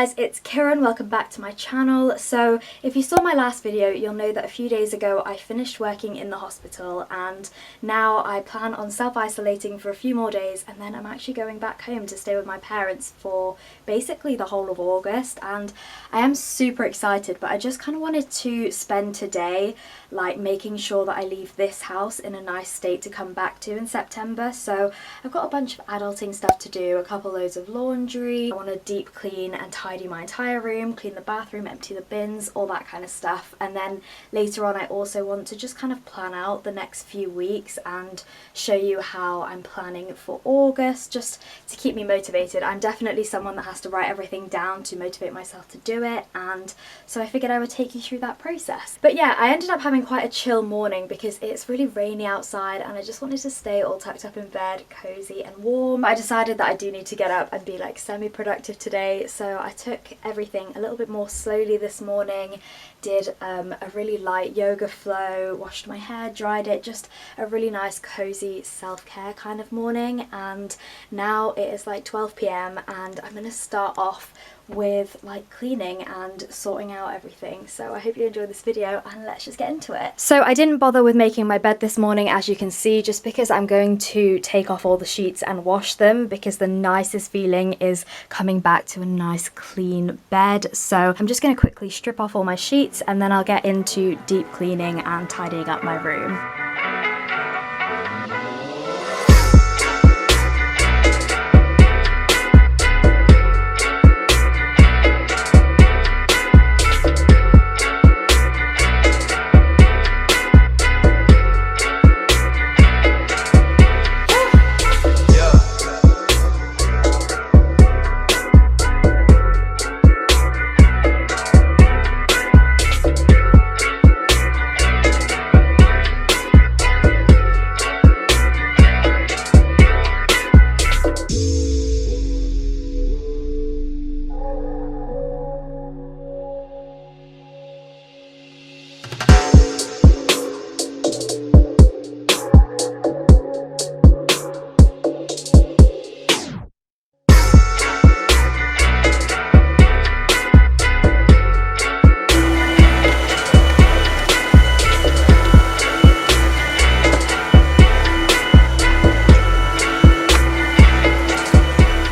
guys, it's Kieran. Welcome back to my channel. So if you saw my last video, you'll know that a few days ago I finished working in the hospital and now I plan on self-isolating for a few more days, and then I'm actually going back home to stay with my parents for basically the whole of August. And I am super excited, but I just kind of wanted to spend today like making sure that I leave this house in a nice state to come back to in September. So I've got a bunch of adulting stuff to do, a couple loads of laundry. I want to deep clean and tidy my entire room, clean the bathroom, empty the bins, all that kind of stuff. And then later on I also want to just kind of plan out the next few weeks and show you how I'm planning for August, just to keep me motivated. I'm definitely someone that has to write everything down to motivate myself to do it, and so I figured I would take you through that process. But yeah, I ended up having quite a chill morning because it's really rainy outside and I just wanted to stay all tucked up in bed, cozy and warm. But I decided that I do need to get up and be like semi-productive today, so I took everything a little bit more slowly this morning, did a really light yoga flow, washed my hair, dried it, just a really nice cozy self-care kind of morning. And now it is like 12 p.m. and I'm gonna start off with like cleaning and sorting out everything. So I hope you enjoy this video and let's just get into it. So I didn't bother with making my bed this morning, as you can see, just because I'm going to take off all the sheets and wash them, because the nicest feeling is coming back to a nice clean bed. So I'm just going to quickly strip off all my sheets and then I'll get into deep cleaning and tidying up my room.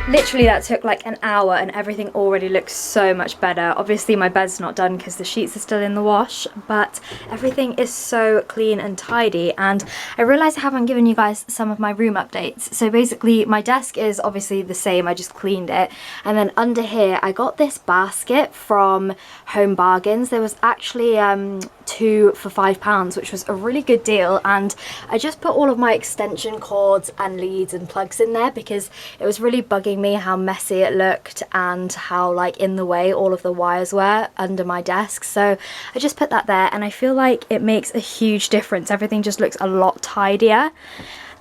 Literally that took like an hour and everything already looks so much better. Obviously my bed's not done because the sheets are still in the wash, but everything is so clean and tidy. And I realised I haven't given you guys some of my room updates. So basically my desk is obviously the same, I just cleaned it. And then under here I got this basket from Home Bargains. There was actually 2 for £5, which was a really good deal, and I just put all of my extension cords and leads and plugs in there because it was really bugging me how messy it looked and how like in the way all of the wires were under my desk. So I just put that there and I feel like it makes a huge difference. Everything just looks a lot tidier.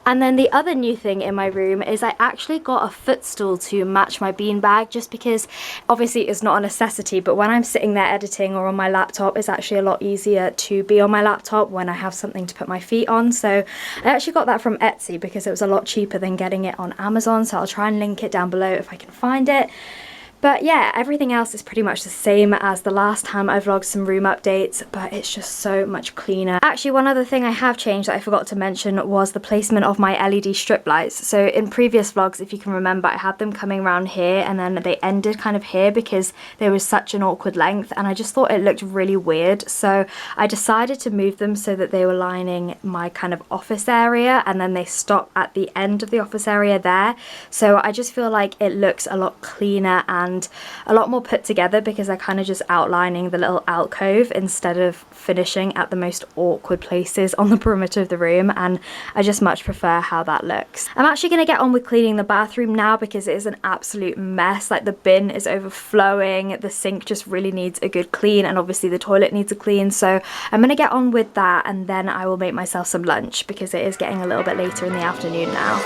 And then the other new thing in my room is I actually got a footstool to match my beanbag, just because obviously it's not a necessity, but when I'm sitting there editing or on my laptop, it's actually a lot easier to be on my laptop when I have something to put my feet on. So I actually got that from Etsy because it was a lot cheaper than getting it on Amazon, so I'll try and link it down below if I can find it. But yeah, everything else is pretty much the same as the last time I vlogged some room updates, but it's just so much cleaner. Actually, one other thing I have changed that I forgot to mention was the placement of my LED strip lights. So in previous vlogs, if you can remember, I had them coming around here and then they ended kind of here because there was such an awkward length and I just thought it looked really weird. So I decided to move them so that they were lining my kind of office area and then they stop at the end of the office area there. So I just feel like it looks a lot cleaner and a lot more put together because I kind of just outlining the little alcove instead of finishing at the most awkward places on the perimeter of the room, and I just much prefer how that looks. I'm actually going to get on with cleaning the bathroom now because it is an absolute mess. Like the bin is overflowing, the sink just really needs a good clean, and obviously the toilet needs a clean. So I'm going to get on with that and then I will make myself some lunch because it is getting a little bit later in the afternoon now.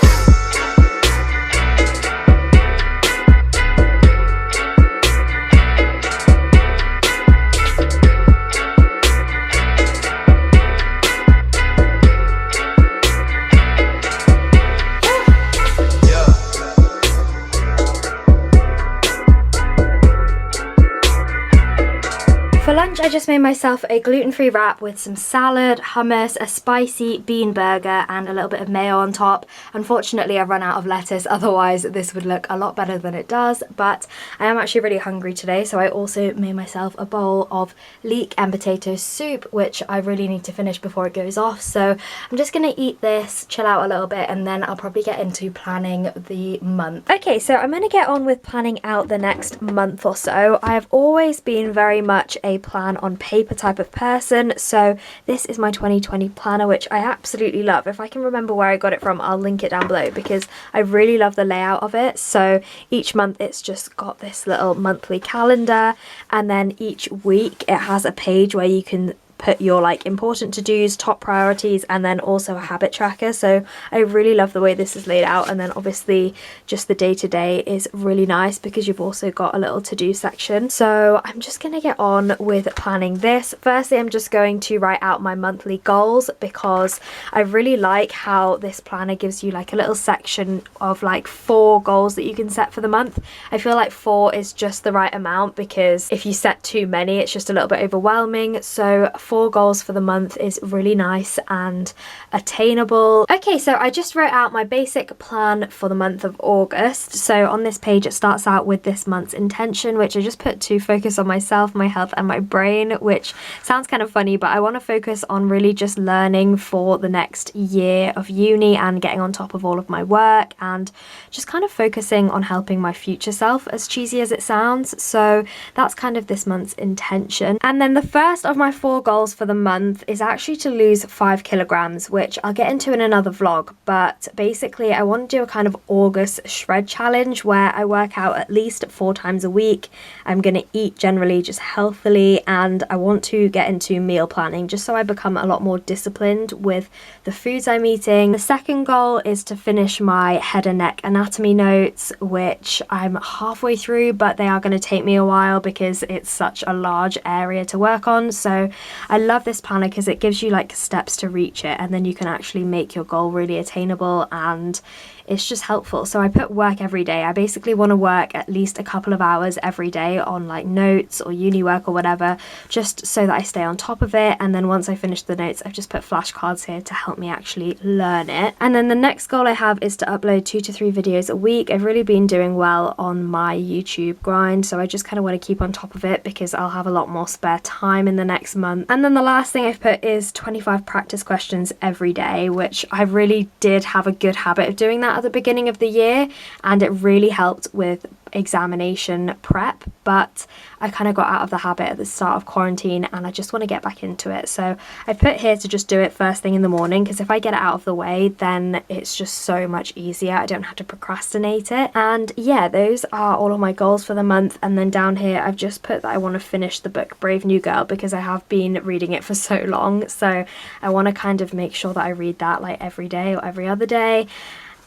just made myself a gluten-free wrap with some salad, hummus, a spicy bean burger and a little bit of mayo on top. Unfortunately, I've run out of lettuce, otherwise this would look a lot better than it does, but I am actually really hungry today, so I also made myself a bowl of leek and potato soup, which I really need to finish before it goes off. So I'm just gonna eat this, chill out a little bit, and then I'll probably get into planning the month. Okay, so I'm gonna get on with planning out the next month or so. I have always been very much a plan on paper type of person, so this is my 2020 planner, which I absolutely love. If I can remember where I got it from, I'll link it down below because I really love the layout of it. So each month it's just got this little monthly calendar, and then each week it has a page where you can put your like important to-dos, top priorities, and then also a habit tracker. So I really love the way this is laid out, and then obviously just the day-to-day is really nice because you've also got a little to-do section. So I'm just gonna get on with planning this. Firstly, I'm just going to write out my monthly goals because I really like how this planner gives you like a little section of like 4 goals that you can set for the month. I feel like 4 is just the right amount because if you set too many it's just a little bit overwhelming. So 4 goals for the month is really nice and attainable. Okay, so I just wrote out my basic plan for the month of August. So on this page it starts out with this month's intention, which I just put to focus on myself, my health and my brain, which sounds kind of funny, but I want to focus on really just learning for the next year of uni and getting on top of all of my work and just kind of focusing on helping my future self, as cheesy as it sounds. So that's kind of this month's intention. And then the first of my 4 goals for the month is actually to lose 5 kilograms, which I'll get into in another vlog. But basically I want to do a kind of August shred challenge where I work out at least 4 times a week. I'm going to eat generally just healthily, and I want to get into meal planning just so I become a lot more disciplined with the foods I'm eating. The second goal is to finish my head and neck anatomy notes, which I'm halfway through, but they are going to take me a while because it's such a large area to work on. So I love this planner because it gives you like steps to reach it, and then you can actually make your goal really attainable, and it's just helpful. So I put work every day. I basically want to work at least a couple of hours every day on like notes or uni work or whatever, just so that I stay on top of it. And then once I finish the notes, I've just put flashcards here to help me actually learn it. And then the next goal I have is to upload 2 to 3 videos a week. I've really been doing well on my YouTube grind, so I just kind of want to keep on top of it because I'll have a lot more spare time in the next month. And then the last thing I've put is 25 practice questions every day, which I really did have a good habit of doing that at the beginning of the year, and it really helped with examination prep, but I kind of got out of the habit at the start of quarantine and I just want to get back into it. So I put here to just do it first thing in the morning, because if I get it out of the way then it's just so much easier. I don't have to procrastinate it. And yeah, those are all of my goals for the month. And then down here I've just put that I want to finish the book Brave New Girl because I have been reading it for so long, so I want to kind of make sure that I read that like every day or every other day.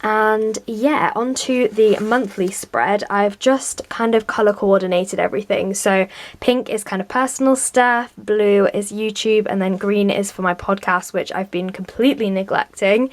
And yeah, onto the monthly spread. I've just kind of color coordinated everything. So pink is kind of personal stuff, blue is YouTube, and then green is for my podcast, which I've been completely neglecting,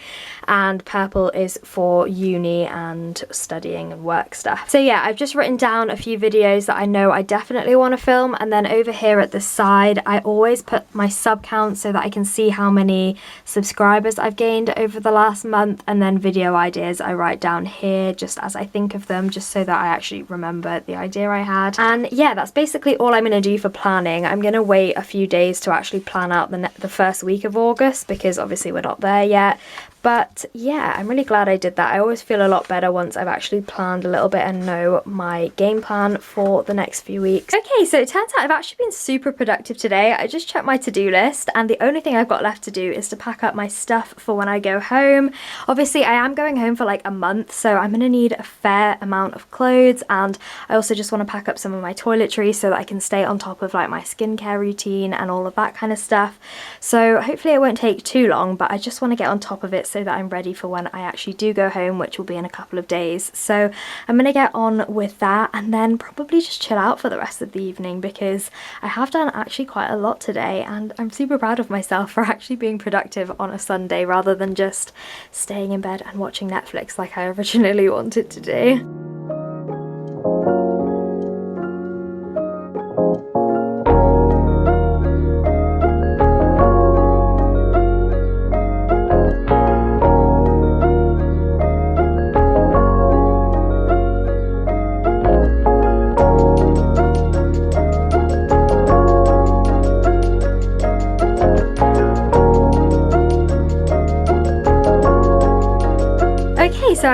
and purple is for uni and studying and work stuff. So yeah, I've just written down a few videos that I know I definitely want to film, and then over here at the side I always put my sub count so that I can see how many subscribers I've gained over the last month, and then video ideas I write down here just as I think of them, just so that I actually remember the idea I had. And yeah, that's basically all I'm going to do for planning. I'm going to wait a few days to actually plan out the first week of August because obviously we're not there yet. But yeah, I'm really glad I did that. I always feel a lot better once I've actually planned a little bit and know my game plan for the next few weeks. Okay, so it turns out I've actually been super productive today. I just checked my to-do list and the only thing I've got left to do is to pack up my stuff for when I go home. Obviously, I am going home for like a month, so I'm going to need a fair amount of clothes, and I also just want to pack up some of my toiletries so that I can stay on top of like my skincare routine and all of that kind of stuff. So hopefully it won't take too long, but I just want to get on top of it so that I'm ready for when I actually do go home, which will be in a couple of days. So I'm gonna get on with that and then probably just chill out for the rest of the evening because I have done actually quite a lot today and I'm super proud of myself for actually being productive on a Sunday rather than just staying in bed and watching Netflix like I originally wanted to do.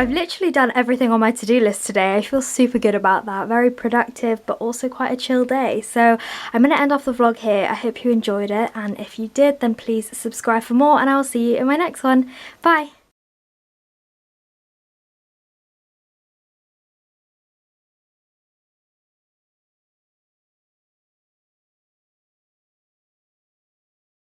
I've literally done everything on my to-do list today. I feel super good about that. Very productive, but also quite a chill day. So I'm going to end off the vlog here. I hope you enjoyed it, and if you did, then please subscribe for more, and I will see you in my next one. Bye!